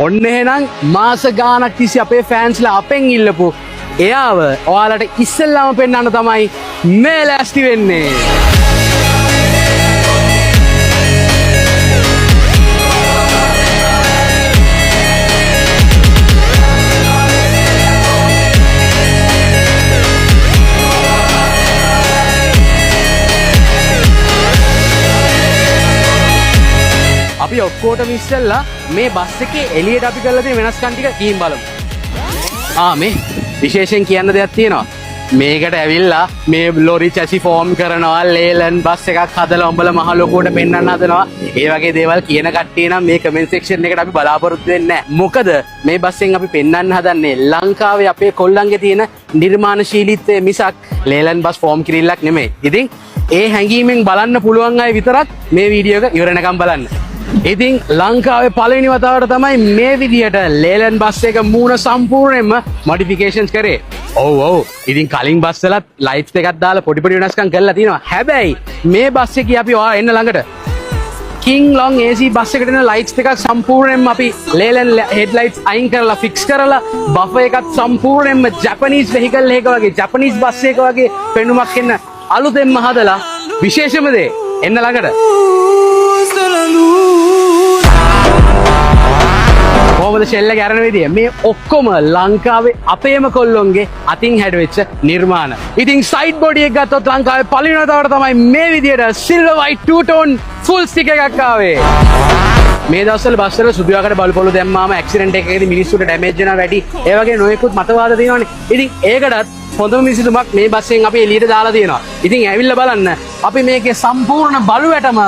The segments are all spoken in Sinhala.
ඔන්න එහෙනම් මාස ගානක් තිස්සේ අපේ ෆෑන්ස්ලා අපෙන් ඉල්ලපු එයාව ඔයාලට ඉස්සෙල්ලාම පෙන්වන්න තමයි මේ ලෑස්ති වෙන්නේ. අපි ඔක්කොටම ඉස්සෙල්ලා මේ බස් එකේ එළියට අපි කරලා තියෙන වෙනස්කම් ටික ගිහින් බලමු. මේ විශේෂයෙන් කියන්න දෙයක් තියෙනවා. මේකට ඇවිල්ලා මේ ලොරි චැසි ෆෝම් කරනවා, ලේලන් බස් එකක් හදලා උඹලා මහ ලොකුවට පෙන්වන්න හදනවා. ඒ වගේ දේවල් කියන කට්ටිය නම් මේ කමෙන්ට් සෙක්ෂන් එකට අපි බලාපොරොත්තු වෙන්නේ නැහැ. මොකද මේ බස් එකෙන් අපි පෙන්වන්න හදන්නේ ලංකාවේ අපේ කොල්ලන්ගේ තියෙන නිර්මාණශීලීත්වය මිසක් ලේලන් බස් ෆෝම් කිරිල්ලක් නෙමෙයි. ඉතින් ඒ හැඟීමෙන් බලන්න පුළුවන් අය විතරක් මේ වීඩියෝ එක ඉවරනකම් බලන්න. ඉතින් ලංකාවේ පළවෙනි වතාවට තමයි මේ විදියට ලේලන් බස් එක මූණ සම්පූර්ණයෙන්ම මොඩිෆිකේෂන්ස් කරේ. ඔව්. ඉතින් කලින් බස් වලත් ලයිට්ස් එකක් දාලා පොඩි වෙනස්කම් කරලා තියෙනවා. හැබැයි මේ බස් එකේ අපි ඔයා එන්න ළඟට King Long AC බස් එකට එන ලයිට්ස් එකක් සම්පූර්ණයෙන්ම අපි ලේලන් හෙඩ්ලයිට්ස් අයින් කරලා ෆික්ස් කරලා බෆර් එකත් සම්පූර්ණයෙන්ම ජපනීස් වෙහිකල් එකක වගේ ජපනීස් බස් එකක වගේ පෙනුමක් එන්න අලුතෙන්ම හදලා විශේෂම දේ එන්න ළඟට කොහොමද ෂෙල් එක අරන විදිය මේ ඔක්කොම ලංකාවේ අපේම කොල්ලොන්ගේ අතින් හැඩවෙච්ච නිර්මාණ. ඉතින් සයිඩ් බොඩි එක ගත්තොත් ලංකාවේ පළවෙනි වතාවට තමයි මේ විදියට silver white to tone full stiff එකක් ආවේ. මේ දවස්වල බස් වල සුදු යකඩ බලු පොළු දැම්මාම ඇක්සිඩන්ට් එකකදී මිනිස්සුන්ට ඩැමේජ් වෙනවා වැඩි. ඒ වගේ නොයෙකුත් මතවාද තියෙනවානේ. ඉතින් ඒකටත් හොඳම විසඳුමක් මේ බස් එකෙන් අපි එළියට දාලා තියෙනවා. ඉතින් ඇවිල්ලා බලන්න අපි මේකේ සම්පූර්ණ බලුවැටම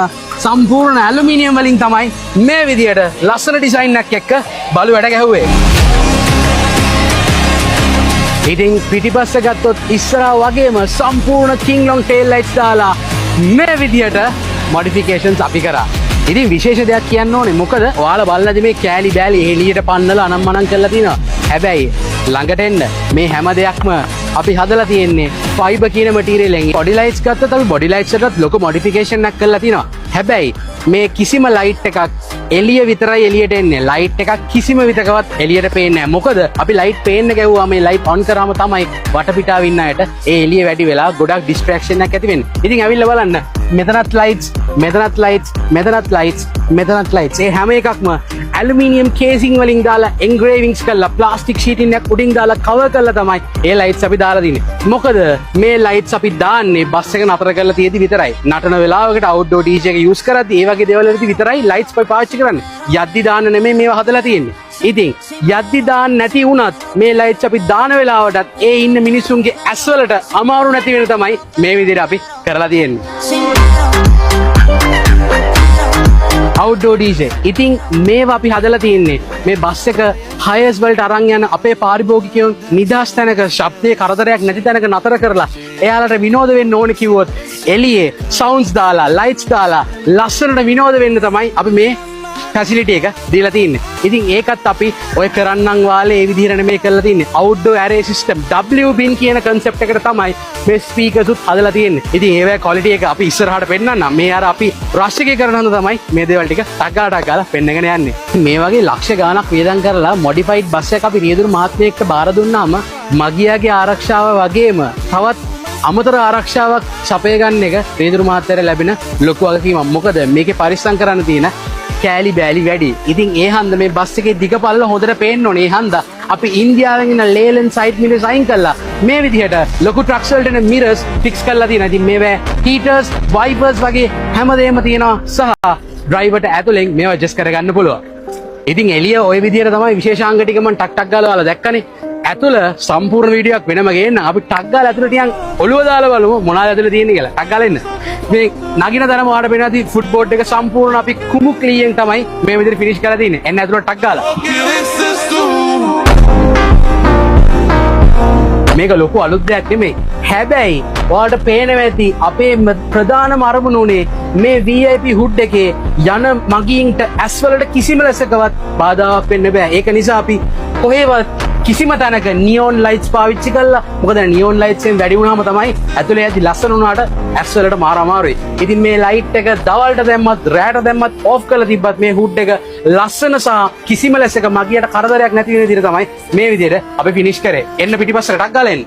සම්පූර්ණ ඇලුමිනියම් වලින් තමයි මේ විදියට ලස්සන ඩිසයින් එකක් එක්ක බලුවැට ගැහුවේ. ඉතින් පිටිපස්ස ගත්තොත් ඉස්සරහා වගේම සම්පූර්ණ King Long tail lights දාලා මේ විදියට මොඩිෆිකේෂන්ස් අපි කරා. ඉතින් විශේෂ දෙයක් කියන්න ඕනේ. මොකද ඔයාලා බලලාදී මේ කෑලි බෑලි එළියට පන්නලා අනම්මනම් කරලා තිනවා. හැබැයි ළඟට එන්න මේ හැම දෙයක්ම අපි හදලා තියෙන්නේ ෆයිබර් කියන මැටීරියල් එකෙන්. බොඩි ලයිට්ස් ගත්තොත් අපි බොඩි ලයිට්ස් එකත් ලොකු මොඩිෆිකේෂන් එකක් කරලා තිනවා. හැබැයි මේ කිසිම ලයිට් එකක් එළිය විතරයි එළියට එන්නේ. ලයිට් එකක් කිසිම විතකවත් එළියට පේන්නේ නැහැ. මොකද අපි ලයිට් පේන්න ගැව්වා මේ ලයිට් ඔන් කරාම තමයි වටපිටාව ඉන්න අයට ඒ එළිය වැඩි වෙලා ගොඩක් ඩිස්ට්‍රැක්ෂන් එකක් ඇති වෙන්නේ. ඉතින් ඇවිල්ලා බලන්න මෙතනත් ලයිට්ස්, මෙතනත් ලයිට්ස්, මෙතනත් ලයිට්ස්, මෙතනත් ලයිට්ස්. ඒ හැම එකක්ම ඇලුමිනියම් කේසින් වලින් දාලා එන්ග්‍රේවින්ග්ස් කරලා ප්ලාස්ටික් ෂීටින් එකක් උඩින් දාලා කවර් කරලා තමයි ඒ ලයිට්ස් අපි දාලා දින්නේ. මොකද මේ ලයිට්ස් අපි දාන්නේ බස් එක නතර කරලා තියෙදි විතරයි. නටන වෙලාවකට අවුට්ඩෝර් DJ එක යූස් කරද්දි ඒ වගේ දේවල් වලදී විතරයි ලයිට්ස් පාවිච්චි කරන්නේ. යද්දි දාන්න නෙමෙයි මේවා හදලා තියෙන්නේ. ඉතින් යද්දි දාන්න නැති වුණත් මේ ලයිට්ස් අපි දාන වෙලාවටත් ඒ ඉන්න මිනිස්සුන්ගේ ඇස් වලට අමාරු නැති වෙන තමයි මේ විදිහට අපි කරලා තියෙන්නේ. අවුට්ඩෝර් DJ. ඉතින් මේවා අපි හදලා තියෙන්නේ මේ බස් එක හයර්ස් වලට අරන් යන අපේ පාරිභෝගිකයන් නිදහස් තැනක ශබ්දයේ කරදරයක් නැති තැනක නතර කරලා එයාලට විනෝද වෙන්න ඕනේ කිව්වොත් එළියේ සවුන්ඩ්ස් දාලා ලයිට්ස් දාලා ලස්සනට විනෝද වෙන්න තමයි අපි මේ ෆැසිලිටි එක දීලා තින්නේ. ඉතින් ඒකත් අපි ඔය කරන්නම් වාලේ ඒ විදිහට නෙමෙයි කරලා තින්නේ. අවුට්ඩෝර් ඇරේ සිස්ටම් WBIN කියන concept එකට තමයි මේ ස්පීකර්ස් උත් හදලා තියෙන්නේ. ඉතින් ඒවැ quality එක අපි ඉස්සරහට පෙන්නන්නම්. මේ අර අපි රෂ් එකේ කරන හඳ තමයි මේ දේවල් ටික ටක් ගාලා පෙන්නගෙන යන්නේ. මේ වගේ ලක්ෂ ගාණක් වියදම් කරලා මොඩිෆයිඩ් බස් එකක් අපි රියදුරු මහත්මයෙක්ට බාර දුන්නාම මගියාගේ ආරක්ෂාව වගේම තවත් අමතර ආරක්ෂාවක් සපය ගන්න එක රියදුරු මහත්තයාට ලැබෙන ලොකු වගකීමක්. මොකද මේකේ පරිස්සම් කරන්න තියෙන කෑලි බෑලි වැඩි. ඉතින් ඒ හන්ද මේ බස් එකේ දිග පල්ල හොඳට පේන්න ඕනේ. ඒ හන්ද අපි ඉන්දියාවෙන් ඉන්න ලේලන් සයිඩ් මිරර්ස් අයින් කළා මේ විදිහට ලොකු ට්‍රක්ස් වලට එන මිරර්ස් ෆික්ස් කරලා තියෙනවා. ඉතින් මේවා හීටර්ස්, වයිපර්ස් වගේ හැමදේම තියෙනවා සහ ඩ්‍රයිවර්ට ඇතුලෙන් මේවා ඇඩ්ජස්ට් කරගන්න පුළුවන්. ඉතින් එළිය ওই විදිහට තමයි විශේෂාංග ටික මම ටක් ගාලා දැක්කනේ. ඇතුළ සම්පූර්ණ වීඩියෝක් වෙනම ගේන්න අපි ටක් ගාලා ඇතුළට ටිකක් ඔළුව දාලා බලමු මොනවද ඇතුළේ තියෙන්නේ කියලා. ටක් ගාලා එන්න. මේ නගින තරම ඔයාලට පේනවා ඇති ෆුට් බෝඩ් එක සම්පූර්ණ අපි කුමු ක්ලීයෙන් තමයි මේ විදිහට ෆිනිෂ් කරලා තියෙන්නේ. එන්න ඇතුළට ටක් ගාලා. මේක ලොකු අලුත් දෙයක් නෙමෙයි. හැබැයි ඔයාලට පේනවා ඇති අපේ ප්‍රධානම අරමුණ උනේ මේ VIP හුඩ් එකේ යන මගීන්ට ඇස් වලට කිසිම ලෙසකවත් බාධාවක් වෙන්න බෑ. ඒක නිසා අපි කොහෙවත් කිසිම තැනක නියෝන් ලයිට්ස් පාවිච්චි කළා. මොකද නියෝන් ලයිට්ස් එකෙන් වැඩි වුණාම තමයි ඇතුලේ ඇති ලස්සන වුණාට ඇස් වලට මාර අමාරුයි. ඉතින් මේ ලයිට් එක දවල්ට දැම්මත් රැට දැම්මත් ඔෆ් කරලා තිබ්බත් මේ හුඩ් එක ලස්සන සහ කිසිම ලෙසක මගියට කරදරයක් නැති වෙන විදිහට තමයි මේ විදිහට අපි ෆිනිෂ් කරේ. එන්න පිටිපස්සට ටක් ගාලා එන්න.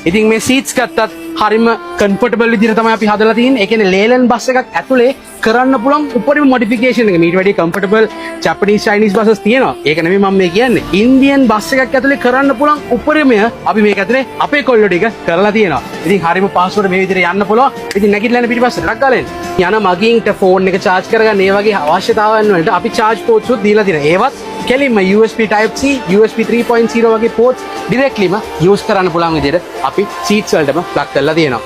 ඉතින් මේ සීට්ස් ගත්තත් හරිම කම්ෆර්ටබල් විදිහට තමයි අපි හදලා තියෙන්නේ. ඒ කියන්නේ ලේලන් බස් එකක් ඇතුලේ කරන්න පුළුවන් උපරිම මොඩිෆිකේෂන් එක. මීට වැඩි කම්ෆර්ටබල් ජපනීස් චයිනීස් බසස් තියෙනවා. ඒක නෙමෙයි මම මේ කියන්නේ. ඉන්දියන් බස් එකක් ඇතුලේ කරන්න පුළුවන් උපරිමය අපි මේක ඇතුලේ අපේ කොල්ලෝ ටික කරලා තියෙනවා. ඉතින් හරිම පහසුවට මේ විදිහට යන්න පුළුවන්. ඉතින් නැගිටලා යන පිටිපස්සට ටක් ගාලා එන්න. යන මගින්ට ෆෝන් එක charge කරගන්න මේ වගේ අවශ්‍යතාවයන් වලට අපි charge ports උත් දීලා තියෙනවා. ඒවත් කෙලින්ම USB type C, USB 3.0 වගේ ports directlyම use කරන්න පුළුවන් විදිහට අපි seats වලටම plug කරලා තියෙනවා.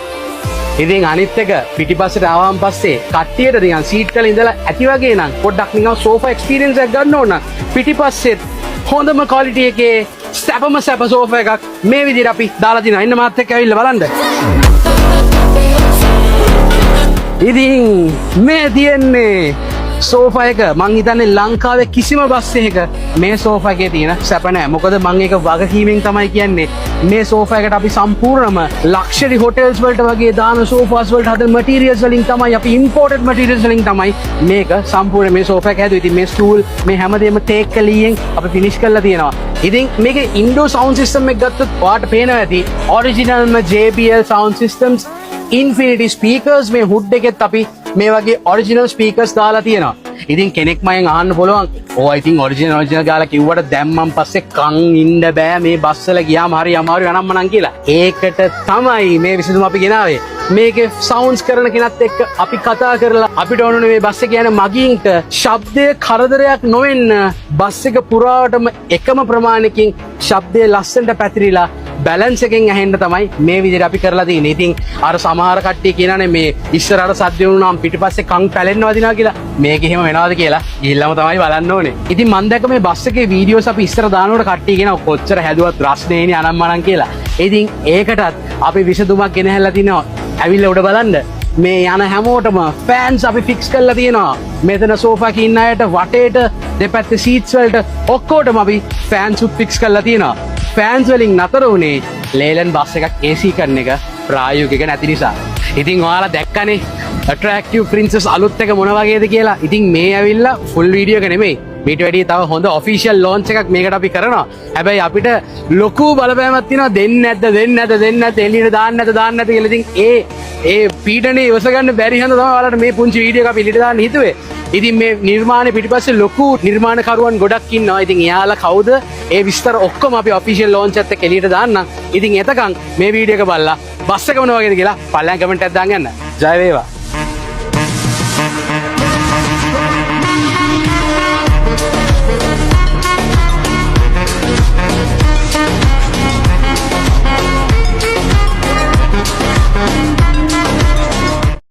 ඉතින් අනිත් එක පිටිපස්සට ආවම පස්සේ කට්ටියට නිකන් සීට් වල ඉඳලා ඇති වගේ නම් පොඩ්ඩක් නිකන් සෝෆා එක්ස්පීරියන්ස් එකක් ගන්න ඕන නම් පිටිපස්සෙත් හොඳම ක්වොලිටි එකේ සැප සෝෆා එකක් මේ විදිහට අපි දාලා තිනවා. ඉන්න මාත් එක්ක ඇවිල්ලා බලන්න. ඉතින් මේ තියෙන්නේ සෝෆා එක මං හිතන්නේ ලංකාවේ කිසිම බස් එකක මේ සෝෆා එකේ තියෙන සැප නැහැ. මොකද මං ඒක වගකීමෙන් තමයි කියන්නේ. මේ සෝෆා එකට අපි සම්පූර්ණම ලක්ෂරි හොටෙල්ස් වලට වගේ දාන සෝෆාස් වලට හදන මැටීරියල්ස් වලින් තමයි අපි ඉම්පෝර්ටඩ් මැටීරියල්ස් වලින් තමයි මේක සම්පූර්ණ මේ සෝෆා එක හැදුවේ. ඉතින් මේ ස්ටූල් මේ හැමදේම ටේක් කලියෙන් අපි ෆිනිෂ් කරලා තියෙනවා. ඉතින් මේකේ ඉන්ඩෝ සවුන්ඩ් සිස්ටම් එක ගත්තොත් ඔයාලට පේනවා ඇති ඔරිජිනල්ම JBL sound systems infinity speakers මේ හුඩ් එකෙත් අපි මේ වගේ ඔරිජිනල් ස්පීකර්ස් දාලා තියෙනවා. ඉතින් කෙනෙක් මයෙන් අහන්න පුළුවන් ඕ ඉතින් ඔරිජිනල් ගාලා කිව්වට දැම්මන් පස්සේ කන් ඉන්න බෑ මේ බස් වල ගියාම හරි අමාරුයි අනම්මනම් කියලා. ඒකට තමයි මේ විසඳුම අපි ගෙනාවේ. මේකේ සවුන්ඩ්ස් කරන කෙනත් එක්ක අපි කතා කරලා අපිට ඕන මේ බස් එක යන මගින්ට ශබ්දයේ කරදරයක් නොවෙන්න බස් එක පුරාවටම එකම ප්‍රමාණයකින් ශබ්දයේ ලස්සනට පැතිරිලා බැලන්ස් එකෙන් ඇහෙන්න තමයි මේ විදිහට අපි කරලා තියෙන්නේ. ඉතින් අර සමහර කට්ටිය කියනනේ මේ ඉස්සරහට සද්ද වුණාම පිටිපස්සේ කන් පැලෙන්න වදිනවා කියලා. මේක එහෙම වෙනවද කියලා ගිහිල්ලාම තමයි බලන්න ඕනේ. ඉතින් මම දැක්ක මේ බස් එකේ වීඩියෝස් අපි ඉස්සර දානකොට කට්ටිය කියනවා කොච්චර හැදුවත් රස්නේනේ අනම්මනම් කියලා. ඉතින් ඒකටත් අපි විසඳුමක් ගෙනහැල්ලා තිනවා. ඇවිල්ලා උඩ බලන්න. මේ යන හැමෝටම ෆෑන්ස් අපි ෆික්ස් කරලා තියෙනවා. මෙතන සෝෆා එකේ ඉන්න අයට වටේට දෙපැත්තේ සීට්ස් වලට ඔක්කොටම අපි ෆෑන්ස් උත් ෆික්ස් කරලා තියෙනවා. ෆෑන්ස් වලින් නතර වුණේ ලේලන් බස් එකක් AC කරන එක ප්‍රායෝගික නැති නිසා. ඉතින් ඔයාලා දැක්කනේ attractive princess අලුත් එක මොන වගේද කියලා. ඉතින් මේ ඇවිල්ලා ෆුල් වීඩියෝ එක නෙමෙයි. මීට වැඩිය තව හොඳ ඔෆිෂියල් ලොන්ච් එකක් මේකට අපි කරනවා. හැබැයි අපිට ලොකු බලපෑමක් තියෙනවා දෙන්නේ නැද්ද එළියට දාන්න නැද්ද කියලා. ඉතින් ඒ පීඩනේ ඉවස ගන්න බැරි හින්දා තමයි ඔයාලට මේ පුංචි වීඩියෝ එක අපි එළියට දාන්න හිතුවේ. ඉතින් මේ නිර්මාණය පිටිපස්සේ ලොකු නිර්මාණකරුවන් ගොඩක් ඉන්නවා. ඉතින් එයාලා කවුද? ඒ විස්තර ඔක්කොම අපි ඔෆිෂියල් ලොන්ච් එකත් එක්ක එළියට දාන්නම්. ඉතින් එතකන් මේ වීඩියෝ එක බලලා බස් එක මොන වගේද කියලා පල්ලෙන් කමෙන්ට් එකක් දාන්න යන්න. ජය වේවා.